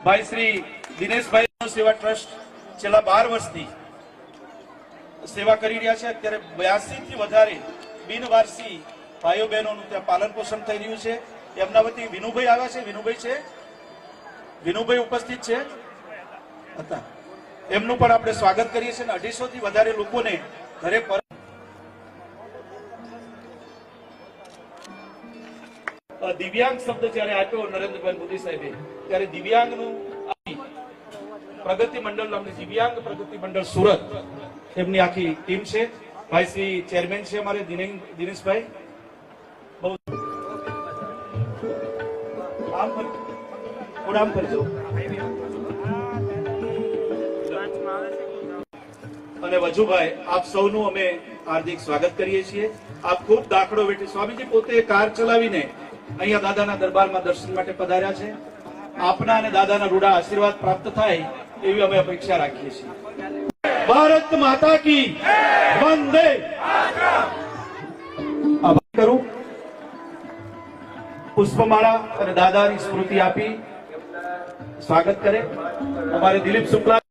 ભાઈ શ્રી દિનેશભાઈ સેવા ટ્રસ્ટ છેલ્લા 12 વર્ષથી સેવા કરી રહ્યા છે। અત્યારે 82 થી વધારે બિનવારસી ભાઈઓ બહેનોનું ત્યાં પાલન પોષણ થઈ રહ્યું છે। એમના વતી વિનુભાઈ આવ્યા છે। વિનુભાઈ ઉપસ્થિત છે હતા, એમનું પણ આપણે સ્વાગત કરીએ છીએ। 250 થી વધારે લોકોને ઘરે દિવ્યાંગ શબ્દ જયારે આપ્યો નરેન્દ્રભાઈ મોદી સાહેબે, ત્યારે દિવ્યાંગનું પ્રગતિ મંડળ નામની દિવ્યાંગ પ્રગતિ મંડળ સુરત એમની આખી ટીમ છે। ભાઈ શ્રી ચેરમેન છે અમારે દિનેશભાઈ। અને વજુભાઈ, આપ સૌનું અમે હાર્દિક સ્વાગત કરીએ છીએ। આપ ખૂબ દાખલો વેઠી, સ્વામીજી પોતે કાર ચલાવીને અહીંયા દાદાના દરબારમાં દર્શન માટે પધાર્યા છે। આપના અને દાદાના રૂડા આશીર્વાદ પ્રાપ્ત થાય એવી અમે અપેક્ષા રાખીએ છીએ। ભારત માતા કી વંદે માતરમ। કરું પુષ્પમાળા અને દાદાની સ્મૃતિ આપી સ્વાગત કરે અમારે દિલીપ શુક્લા।